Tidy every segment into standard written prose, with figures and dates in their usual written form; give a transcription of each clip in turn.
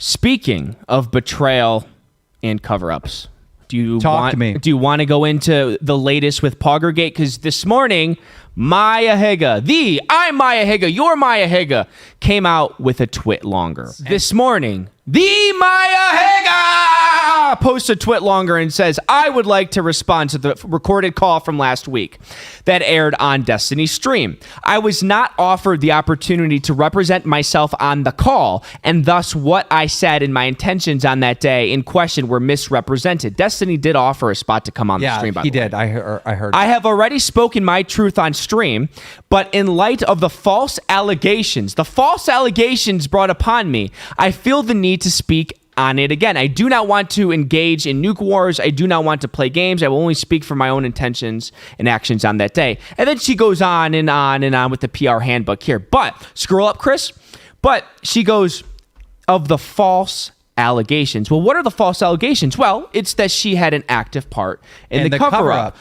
Speaking of betrayal and cover-ups, do you want to go into the latest with Poggergate? Because this morning, Maya Higa, I'm Maya Higa, you're Maya Higa, came out with a twit longer. This morning, the Maya Higa posts a twit longer and says, I would like to respond to the recorded call from last week that aired on Destiny's stream. I was not offered the opportunity to represent myself on the call, and thus what I said and my intentions on that day in question were misrepresented. Destiny did offer a spot to come on the stream, by the way. Yeah, he did. I heard. I have already spoken my truth on stream, but in light of the false allegations brought upon me, I feel the need to speak on it again. I do not want to engage in nuke wars. I do not want to play games. I will only speak for my own intentions and actions on that day. And then she goes on and on and on with the PR handbook here. But scroll up, Chris. But she goes, of the false allegations. Well, what are the false allegations? Well, it's that she had an active part in the cover-up.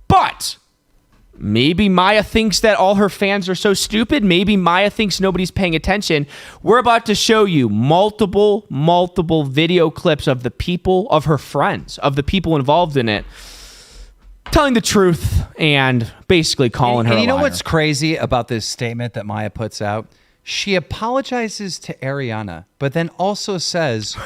But maybe Maya thinks that all her fans are so stupid. Maybe Maya thinks nobody's paying attention. We're about to show you multiple video clips of the people, of her friends, of the people involved in it, telling the truth and basically calling her a liar. You know what's crazy about this statement that Maya puts out? She apologizes to Adriahana, but then also says,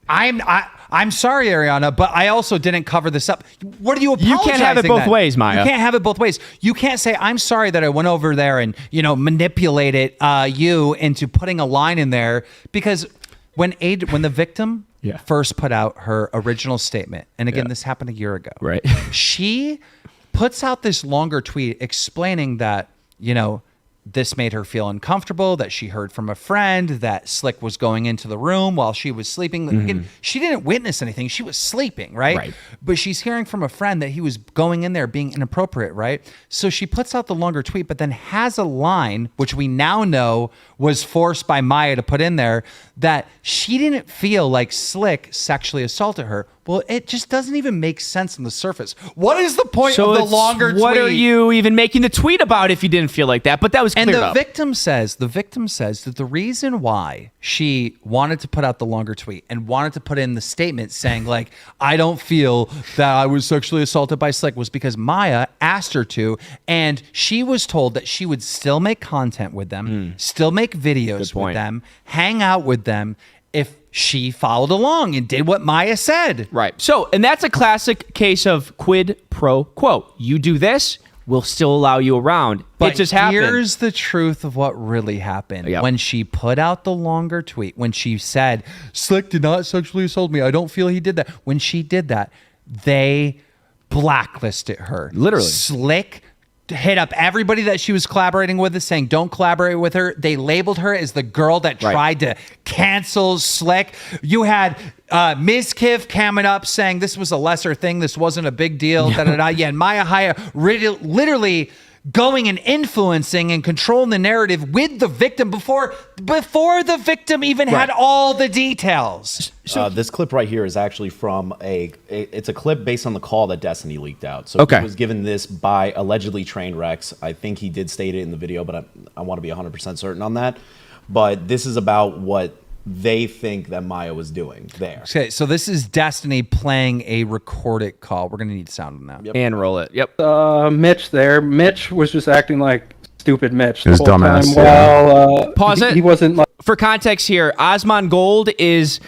I'm sorry, Adriahana, but I also didn't cover this up. What are you apologizing? You can't have it both ways, Maya. You can't have it both ways. You can't say, I'm sorry that I went over there and, manipulated you into putting a line in there, because when the victim first put out her original statement, and again, this happened a year ago, right? She puts out this longer tweet explaining that, this made her feel uncomfortable, that she heard from a friend that Slick was going into the room while she was sleeping. Again, she didn't witness anything. She was sleeping, right? But she's hearing from a friend that he was going in there being inappropriate, right? So she puts out the longer tweet, but then has a line, which we now know was forced by Maya to put in there, that she didn't feel like Slick sexually assaulted her. Well, it just doesn't even make sense on the surface. What is the point of the longer tweet? What are you even making the tweet about if you didn't feel like that? But that was cleared up. And the victim says that the reason why she wanted to put out the longer tweet and wanted to put in the statement saying, like, I don't feel that I was sexually assaulted by Slick, was because Maya asked her to, and she was told that she would still make content with them, still make videos with them, hang out with them, if she followed along and did what Maya said. Right. So, and that's a classic case of quid pro quo. You do this, we'll still allow you around. But it just happened. Here's the truth of what really happened. Yep. When she put out the longer tweet, when she said, Slick did not sexually assault me, I don't feel he did that. When she did that, they blacklisted her. Literally. Slick hit up everybody that she was collaborating with, saying don't collaborate with her. They labeled her as the girl that tried to cancel Slick. You had Ms. Kiff coming up saying this was a lesser thing, this wasn't a big deal. Yeah, and Maya Higa literally going and influencing and controlling the narrative with the victim before the victim even had all the details. So this clip right here is actually from it's a clip based on the call that Destiny leaked out. So he was given this by allegedly trained Rex. I think he did state it in the video, but I want to be 100% certain on that. But this is about what they think that Maya was doing there. Okay, so this is Destiny playing a recorded call. We're going to need sound on that. Yep. And roll it. Yep. Mitch there. Mitch was just acting like stupid Mitch. His dumbass. While, pause it. He wasn't like... For context here, Osman Gold is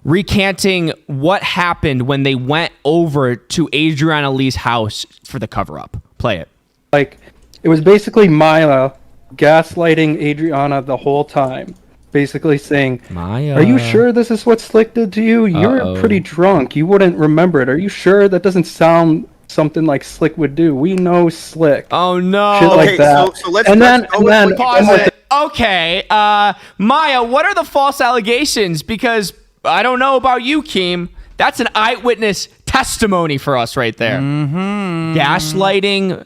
recanting what happened when they went over to Adriahana Lee's house for the cover-up. Play it. Like, it was basically Maya gaslighting Adriahana the whole time. Basically saying, Maya, are you sure this is what Slick did to you? You're pretty drunk. You wouldn't remember it. Are you sure? That doesn't sound something like Slick would do. We know Slick. Oh, no. Shit like that. So let's pause it. Okay. Maya, what are the false allegations? Because I don't know about you, Keem. That's an eyewitness testimony for us right there. Gaslighting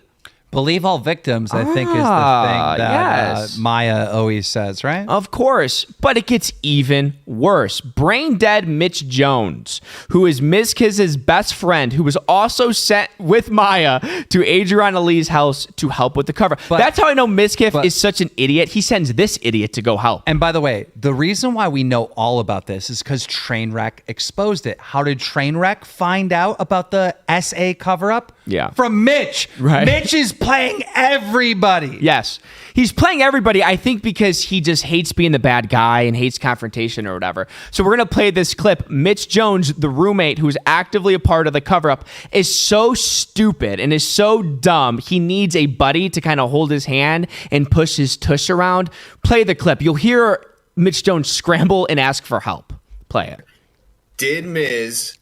Believe all victims, I think, is the thing that Maya always says, right? Of course, but it gets even worse. Brain dead Mitch Jones, who is Ms. Kiz's best friend, who was also sent with Maya to Adriahana Lee's house to help with the cover. That's how I know Ms. Kiff is such an idiot. He sends this idiot to go help. And by the way, the reason why we know all about this is because Trainwreck exposed it. How did Trainwreck find out about the SA cover-up? Yeah. From Mitch. Right. Mitch is playing everybody. Yes. He's playing everybody, I think, because he just hates being the bad guy and hates confrontation or whatever. So we're going to play this clip. Mitch Jones, the roommate who's actively a part of the cover-up, is so stupid and is so dumb. He needs a buddy to kind of hold his hand and push his tush around. Play the clip. You'll hear Mitch Jones scramble and ask for help. Play it. Did Miz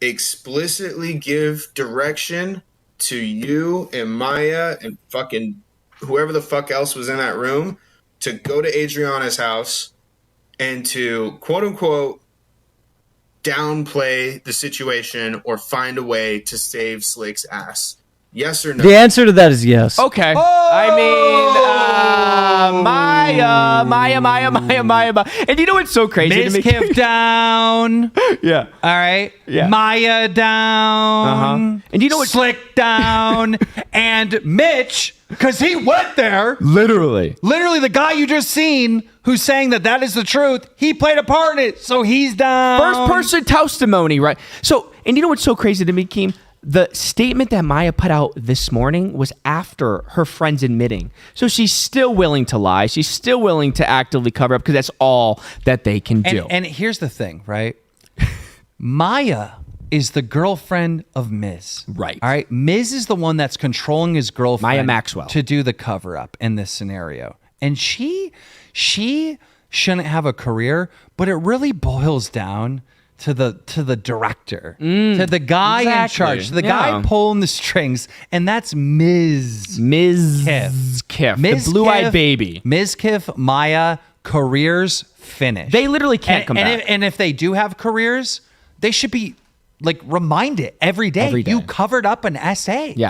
explicitly give direction to you and Maya and fucking whoever the fuck else was in that room to go to Adriahana's house and to quote unquote downplay the situation or find a way to save Slick's ass? Yes or no? The answer to that is yes. Okay. I mean, Maya. And you know what's so crazy to Miz me? Kiff down. Yeah. All right. Yeah. Maya down. And you know what? Slick down. And Mitch, because he went there. Literally. Literally, the guy you just seen who's saying that is the truth, he played a part in it, so he's down. First person testimony, right? So, and you know what's so crazy to me, Keem? The statement that Maya put out this morning was after her friends admitting. So she's still willing to lie. She's still willing to actively cover up because that's all that they can do. And here's the thing, right? Maya is the girlfriend of Miz. Right. All right. Miz is the one that's controlling his girlfriend, Maya Maxwell, to do the cover up in this scenario. And she shouldn't have a career, but it really boils down to the director, to the guy in charge, the guy pulling the strings, and that's Ms. Kiff, the blue-eyed baby. Ms. Kiff, Maya, careers finished. They literally can't come back. And if they do have careers, they should be like reminded every day. You covered up an SA. Yeah.